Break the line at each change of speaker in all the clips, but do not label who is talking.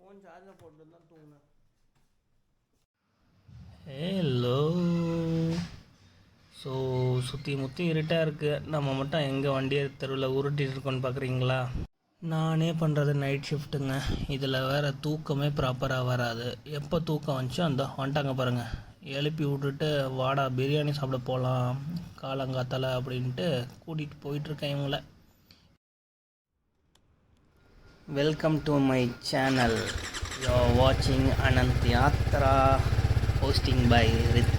Phone சார்ஜில் போட்டு தான் தூங்கினேன்.
ஹலோ. ஸோ சுற்றி முற்றி இருட்டாக இருக்குது. நம்ம மட்டும் எங்கே வண்டியை தெருவில் உருட்டிகிட்டு இருக்கோன்னு பார்க்குறீங்களா? நானே பண்ணுறது நைட் ஷிஃப்ட்டுங்க. இதில் வேறு தூக்கமே ப்ராப்பராக வராது. எப்போ தூக்கம் வந்துச்சோ அந்த வந்துட்டாங்க பாருங்கள். எழுப்பி விட்டுட்டு வாடா பிரியாணி சாப்பிட போகலாம் காலங்காத்தால அப்படின்ட்டு கூட்டிகிட்டு போயிட்டுருக்கேன் இவங்கள. Welcome to my channel. You are வாட்சிங் Anant Yatra hosting by Rith.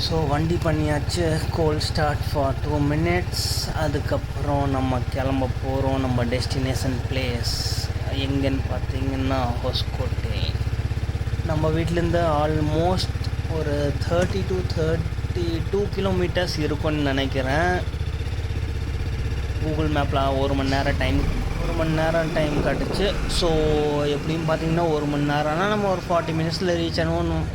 So வண்டி பண்ணியாச்சு. Cold start for 2 minutes. அதுக்கப்புறம் நம்ம கிளம்ப போகிறோம். நம்ம டெஸ்டினேஷன் பிளேஸ் எங்கேன்னு பார்த்தீங்கன்னா ஹொஸ்கோட்டை. நம்ம வீட்டிலேருந்து ஆல்மோஸ்ட் ஒரு 30 to 32 கிலோமீட்டர்ஸ் இருக்கும்னு நினைக்கிறேன். கூகுள் மேப்பில் ஒரு மணி நேரம் டைம் காட்டுச்சு. ஸோ எப்படின்னு பார்த்தீங்கன்னா 1 மணி நேரம்னா நம்ம ஒரு 40 minutesல ரீச் ஆகணும்.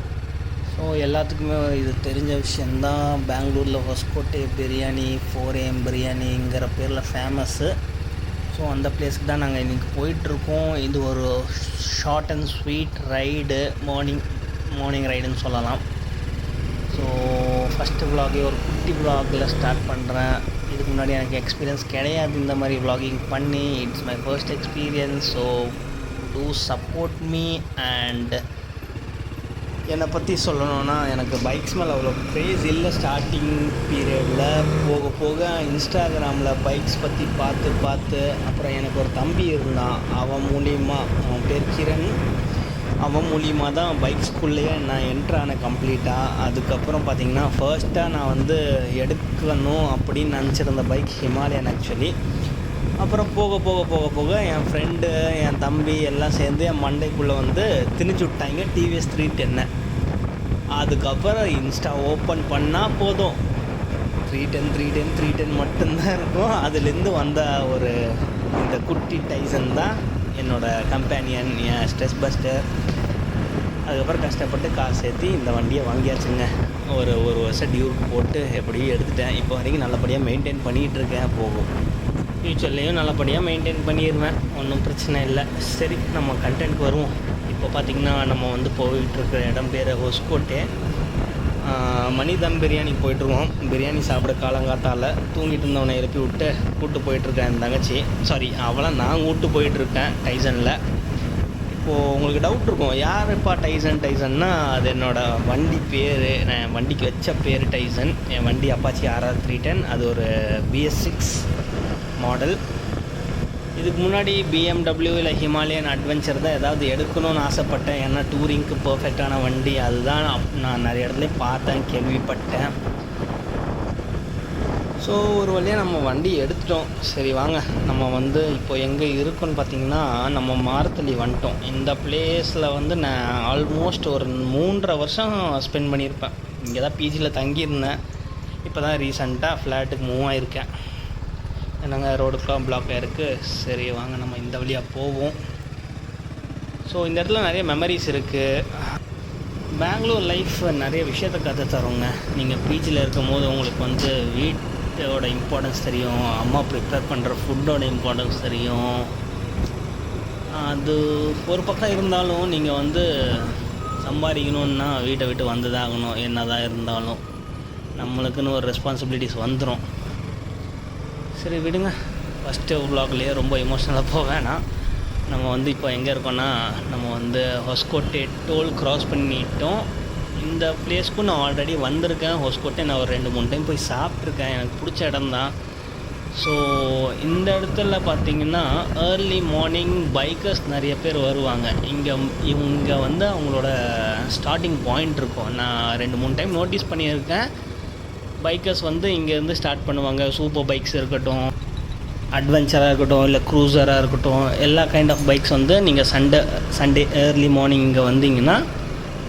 ஸோ எல்லாத்துக்குமே இது தெரிஞ்ச விஷயந்தான். பெங்களூரில் ஹொஸ்கோட்டை பிரியாணி 4 AM பிரியாணிங்கிற பேரில் ஃபேமஸ்ஸு. ஸோ அந்த பிளேஸ்க்கு தான் நாங்கள் இன்றைக்கி போயிட்டுருக்கோம். இது ஒரு short and sweet ride, morning ரைடுன்னு சொல்லலாம். ஸோ ஃபஸ்ட்டு விலாகே ஒரு குட்டி விலாகில் ஸ்டார்ட் பண்ணுறேன். இதுக்கு முன்னாடி எனக்கு எக்ஸ்பீரியன்ஸ் கிடையாது இந்த மாதிரி விலாகிங் பண்ணி. It's my first experience. So do support me. And என்னை பற்றி சொல்லணுன்னா எனக்கு பைக்ஸ் மேலே அவ்வளோ க்ரேஸ் இல்லை. ஸ்டார்டிங் பீரியடில் போக போக இன்ஸ்டாகிராமில் பைக்ஸ் பற்றி பார்த்து அப்புறம் எனக்கு ஒரு தம்பி இருந்தான். அவன் பேர் கிரண். அவன் மூலியமாக தான் பைக் ஸ்கூல்லையே நான் என்ட்ரானேன் கம்ப்ளீட்டாக. அதுக்கப்புறம் பார்த்திங்கன்னா ஃபர்ஸ்ட்டாக நான் எடுக்கணும் அப்படின்னு நினச்சிருந்த பைக் ஹிமாலயன் ஆக்சுவலி. அப்புறம் போக என் ஃப்ரெண்டு என் தம்பி எல்லாம் சேர்ந்து என் மண்டைக்குள்ளே திணிச்சு விட்டாங்க டிவிஎஸ் 310. அதுக்கப்புறம் இன்ஸ்டா ஓப்பன் பண்ணால் போதும் 310 மட்டும்தான் இருக்கும். அதுலேருந்து வந்த இந்த குட்டி டைசன் தான் என்னோடய கம்பேனியன், என் ஸ்ட்ரெஸ் பஸ்டர். அதுக்கப்புறம் கஷ்டப்பட்டு காசு சேர்த்து இந்த வண்டியை வாங்கியாச்சுங்க. ஒரு வருஷம் டியூ போட்டு எப்படியும் எடுத்துட்டேன். இப்போ வரைக்கும் நல்லபடியாக மெயின்டைன் பண்ணிகிட்ருக்கேன். போகும் ஃப்யூச்சர்லேயும் நல்லபடியாக மெயின்டைன் பண்ணிடுவேன். ஒன்றும் பிரச்சனை இல்லை. சரி, நம்ம கண்டென்ட் வருவோம். இப்போ பார்த்திங்கன்னா நம்ம போயிட்டுருக்கிற இடம் பேர் ஹொஸ்கோட்டை. மணி தம் பிரியாணி போயிட்டுருவோம். பிரியாணி சாப்பிட காலங்காத்தால் தூங்கிட்டு இருந்தவனை எழுப்பி விட்டு கூப்பிட்டு போயிட்டுருக்கேன் என் தங்கச்சி. சாரி, அவளை நான் கூப்பிட்டு போயிட்டுருக்கேன் டைசனில். இப்போது உங்களுக்கு டவுட் இருக்கும், யாருப்பா டைசன்னா அது என்னோடய வண்டி பேர். நான் வண்டிக்கு வச்ச பேர் டைசன். என் வண்டி அப்பாச்சி RR 310. அது ஒரு BS6 மாடல். இதுக்கு முன்னாடி BMW இல்லை ஹிமாலயன் அட்வென்ச்சர் தான் ஏதாவது எடுக்கணும்னு ஆசைப்பட்டேன். ஏன்னா டூரிங்க்கு பர்ஃபெக்டான வண்டி அதுதான் நான் நிறைய இடத்துல பார்த்தேன், கேள்விப்பட்டேன். ஸோ ஒரு வழியாக நம்ம வண்டி எடுத்துட்டோம். சரி வாங்க, நம்ம இப்போ எங்கே இருக்குன்னு பார்த்திங்கன்னா நம்ம மாரத்தள்ளி வந்துட்டோம். இந்த பிளேஸில் நான் ஆல்மோஸ்ட் ஒரு 3.5 வருஷம் ஸ்பெண்ட் பண்ணியிருப்பேன். இங்கே தான் பிஜியில் தங்கியிருந்தேன். இப்போ தான் ரீசெண்டாக ஃப்ளாட்டுக்கு மூவ் ஆகிருக்கேன். என்னங்க ரோடுக்கெலாம் பிளாக் ஆகிருக்கு. சரி வாங்க நம்ம இந்த வழியாக போவோம். ஸோ இந்த இடத்துல நிறைய மெமரிஸ் இருக்குது. பெங்களூர் லைஃப் நிறைய விஷயத்தை கற்று தருங்க. நீங்கள் பிஜியில் இருக்கும் போது உங்களுக்கு வீட்டோட இம்பார்ட்டன்ஸ் தெரியும். அம்மா ப்ரிப்பேர் பண்ணுற ஃபுட்டோட இம்பார்ட்டன்ஸ் தெரியும். அது ஒரு பக்கம் இருந்தாலும் நீங்கள் சம்பாதிக்கணுன்னா வீட்டை விட்டு வந்து தான் ஆகணும். என்ன தான் இருந்தாலும் நம்மளுக்குன்னு ஒரு ரெஸ்பான்சிபிலிட்டிஸ் வந்துடும். சரி விடுங்க, ஃபஸ்ட்டு விலாக்லேயே ரொம்ப எமோஷ்னலாக போக வேணாம். நம்ம இப்போ எங்கே இருக்கோன்னா நம்ம ஹொஸ்கோட்டை டோல் க்ராஸ் பண்ணிட்டோம். இந்த பிளேஸ்க்கும் நான் ஆல்ரெடி வந்திருக்கேன். ஹொஸ்கோட்டை நான் ஒரு 2-3 டைம் போய் சாப்பிட்ருக்கேன். எனக்கு பிடிச்ச இடம் தான். ஸோ இந்த இடத்துல பார்த்திங்கன்னா ஏர்லி மார்னிங் பைக்கர்ஸ் நிறைய பேர் வருவாங்க. இவங்க அவங்களோட ஸ்டார்டிங் பாயிண்ட் இருக்கும். நான் 2-3 டைம் நோட்டீஸ் பண்ணியிருக்கேன். பைக்கர்ஸ் இங்கேருந்து ஸ்டார்ட் பண்ணுவாங்க. சூப்பர் பைக்ஸ் இருக்கட்டும், அட்வென்ச்சராக இருக்கட்டும், இல்லை க்ரூசராக இருக்கட்டும், எல்லா கைண்ட் ஆஃப் பைக்ஸ் நீங்கள் சண்டே ஏர்லி மார்னிங் இங்கே வந்தீங்கன்னா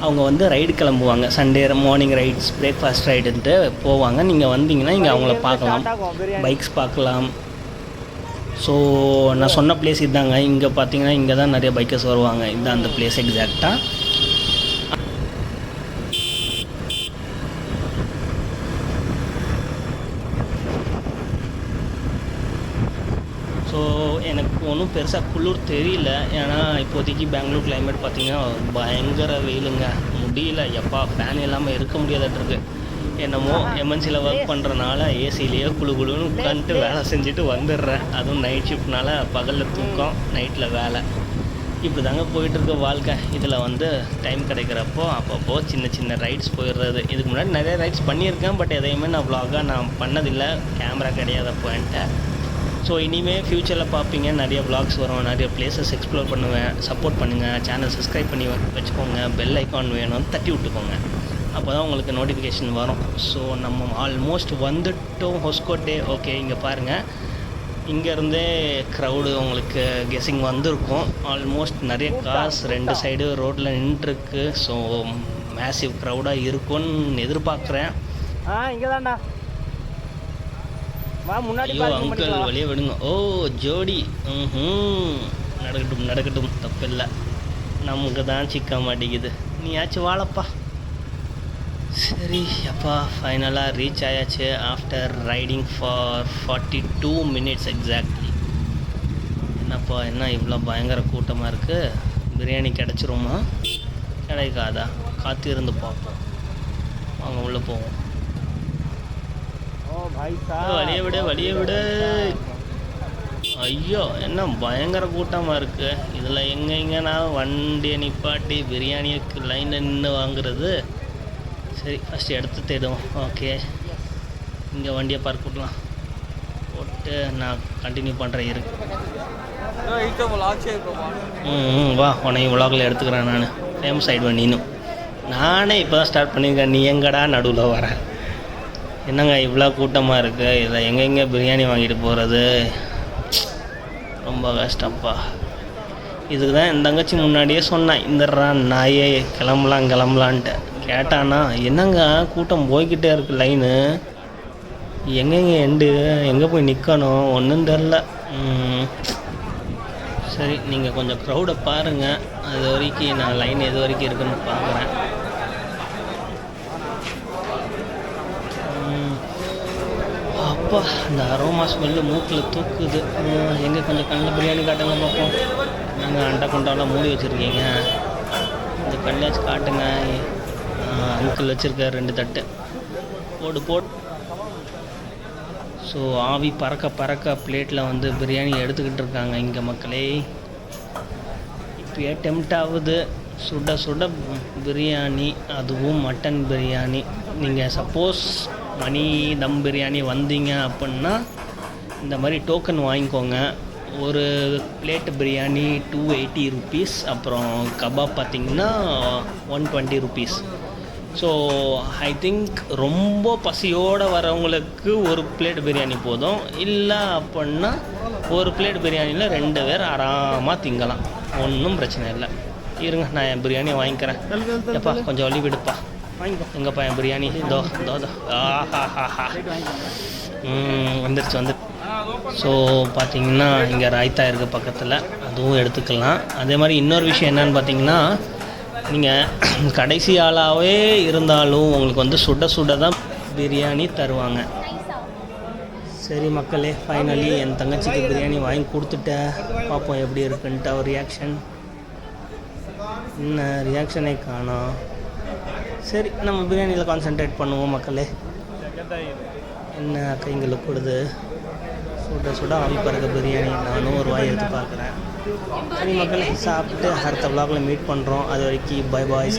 அவங்க ரைடு கிளம்புவாங்க. சண்டே மார்னிங் ரைட்ஸ், பிரேக்ஃபாஸ்ட் ரைடுன்ட்டு போவாங்க. நீங்கள் வந்தீங்கன்னா இங்கே அவங்கள பார்க்கலாம், பைக்ஸ் பார்க்கலாம். ஸோ நான் சொன்ன பிளேஸ் இதாங்க. இங்கே பார்த்தீங்கன்னா இங்கே தான் நிறைய பைக்கர்ஸ் வருவாங்க. இதுதான் அந்த பிளேஸ் எக்ஸாக்டாக. ஸோ எனக்கு ஒன்றும் ஒன்றும் பெருசாக குளிர் தெரியல. ஏன்னா இப்போதைக்கு பெங்களூர் கிளைமேட் பார்த்திங்கன்னா பயங்கர வெயிலுங்க. முடியல, எப்பா ஃபேன் இல்லாமல் இருக்க முடியாதட்டுருக்கு. என்னமோ எம்என்சியில் ஒர்க் பண்ணுறனால ஏசிலேயே குழுன்னு உட்காந்துட்டு வேலை செஞ்சுட்டு வந்துடுறேன். அதுவும் நைட் ஷிஃப்ட்னால பகலில் தூக்கம், நைட்டில் வேலை, இப்படி தாங்க போயிட்டுருக்க வாழ்க்கை. இதில் வந்து டைம் கிடைக்கிறப்போ அப்பப்போ சின்ன சின்ன ரைட்ஸ் போயிடுறது. இதுக்கு முன்னாடி நிறைய ரைட்ஸ் பண்ணியிருக்கேன், பட் எதையுமே நான் vlog-ஆ நான் பண்ணதில்லை, கேமரா கிடையாது அப்போ என்கிட்ட. ஸோ இனிமேல் ஃப்யூச்சரில் பார்ப்பீங்க, நிறைய vlogs வரும், நிறைய பிளேசஸ் எக்ஸ்ப்ளோர் பண்ணுவேன். சப்போர்ட் பண்ணுங்கள், சேனல் சப்ஸ்கிரைப் பண்ணி வச்சுக்கோங்க, பெல் ஐக்கான் வேணும் தட்டி விட்டுக்கோங்க, அப்போ தான் உங்களுக்கு நோட்டிஃபிகேஷன் வரும். ஸோ நம்ம ஆல்மோஸ்ட் வந்துட்டோம் ஹொஸ்கோட்டே. ஓகே, இங்கே பாருங்கள், இங்கேருந்தே க்ரௌடு உங்களுக்கு கெஸ்ஸிங் வந்திருக்கும். ஆல்மோஸ்ட் நிறைய கார்ஸ் ரெண்டு சைடு ரோட்டில் நின்றுருக்கு. ஸோ மேசிவ் க்ரௌடாக இருக்கும்னு எதிர்பார்க்குறேன்.
இங்கே தான்டா முன்னாடி.
ஐயோ அங்கிள் வழியே விடுங்க. ஓ ஜோடி, நடக்கட்டும் நடக்கட்டும், தப்பில்லை. நமக்கு தான் சிக்க மாட்டேங்குது, நீயாச்சும் வாழப்பா. சரி அப்பா, ஃபைனலாக ரீச் ஆயாச்சு after riding for 42 minutes exactly. என்னப்பா என்ன இவ்வளோ பயங்கர கூட்டமாக இருக்குது? பிரியாணி கிடச்சிருமா கிடைக்காதா? காத்து இருந்து பார்ப்போம், வாங்க உள்ளே போவோம். வழியை விடு வழியை விடு. ஐயோ என்ன பயங்கர கூட்டமாக இருக்குது. இதில் எங்கே நான் வண்டியை நிப்பாட்டி பிரியாணிக்கு லைனில் நின்று வாங்குறது? சரி, ஃபஸ்ட்டு எடுத்து தேடுவோம். ஓகே, இங்கே வண்டியை பார்க் பண்ணலாம், போட்டு நான் கண்டினியூ பண்ணுறேன். இருக்கு வா, உனையும் விலாகில் எடுத்துக்கிறேன் நான். ஃபேமஸ் ஆகிடுவேன் நீனும். நானே இப்போ தான் ஸ்டார்ட் பண்ணியிருக்கேன், நீ எங்கடா நடுவில் வர? என்னங்க இவ்வளோ கூட்டமாக இருக்குது, இதில் எங்கெங்கே பிரியாணி வாங்கிட்டு போகிறது? ரொம்ப கஷ்டப்பா. இதுக்கு தான் என் தங்கச்சி முன்னாடியே சொன்னேன், இந்தர்றா நாயே கிளம்பலான்ட்டு. கேட்டானா, என்னங்க கூட்டம் போய்கிட்டே இருக்குது, லைனு எங்கெங்கே எண்டு, எங்கே போய் நிற்கணும் ஒன்றும் தெரில. சரி, நீங்கள் கொஞ்சம் க்ரௌடை பாருங்கள், அது வரைக்கும் நான் லைன் எது வரைக்கும் இருக்குன்னு பார்க்குறேன். அப்பா, அந்த அரோமா ஸ்மெல்லு மூக்கில் தூக்குது. எங்கே கொஞ்சம் கண்ணில் பிரியாணி காட்டுங்க பார்ப்போம். நாங்கள் அண்டை கொண்டாலாம் மூடி வச்சுருக்கீங்க, இந்த கல்லாச்சும் காட்டுங்க. அங்கிள் வச்சுருக்கார் 2 தட்டு, போடு. ஸோ ஆவி பறக்க பிளேட்டில் வந்து பிரியாணி எடுத்துக்கிட்டு இருக்காங்க இங்கே மக்களே. இப்போயே டெம்ட் ஆகுது, சுட சுட பிரியாணி, அதுவும் மட்டன் பிரியாணி. நீங்கள் சப்போஸ் மணி தம் பிரியாணி வந்தீங்க அப்படின்னா இந்த மாதிரி டோக்கன் வாங்கிக்கோங்க. ஒரு பிளேட் பிரியாணி 280 rupees, அப்புறம் கபாப் பார்த்திங்கன்னா 120 rupees. ஸோ ஐ திங்க் ரொம்ப பசியோடு வரவங்களுக்கு ஒரு பிளேட் பிரியாணி போதும். இல்லை அப்படின்னா ஒரு பிளேட் பிரியாணியில் 2 பேர் ஆராமாக திங்கலாம், ஒன்றும் பிரச்சனை இல்லை. இருங்க, நான் என் பிரியாணியை வாங்கிக்கிறேன். எப்பா கொஞ்சம் வழி விடுப்பா, எங்கப்பா என் பிரியாணி? தோ வந்துருச்சு. ஸோ பார்த்தீங்கன்னா இங்கே ராய்த்தா இருக்குது பக்கத்தில், அதுவும் எடுத்துக்கலாம். அதே மாதிரி இன்னொரு விஷயம் என்னென்னு பார்த்தீங்கன்னா, நீங்கள் கடைசி ஆளாகவே இருந்தாலும் உங்களுக்கு வந்து சுட தான் பிரியாணி தருவாங்க. சரி மக்களே, ஃபைனலி என் தங்கச்சிக்கு பிரியாணி வாங்கி கொடுத்துட்டேன். பார்ப்போம் எப்படி இருக்குன்ட்டு அவர் ரியாக்ஷன். என்ன ரியாக்ஷனே காணோம். சரி, நம்ம பிரியாணியில் கான்சென்ட்ரேட் பண்ணுவோம் மக்களே. என்ன கைங்களுக்கு கொடுது, சுட ஆவி பறக்க பிரியாணி. நானும் ஒரு வாய் எடுத்து பார்க்குறேன். சரி மக்களே, சாப்பிட்டு அடுத்த vlogல மீட் பண்ணுறோம். அது வரைக்கும் பை பாய்.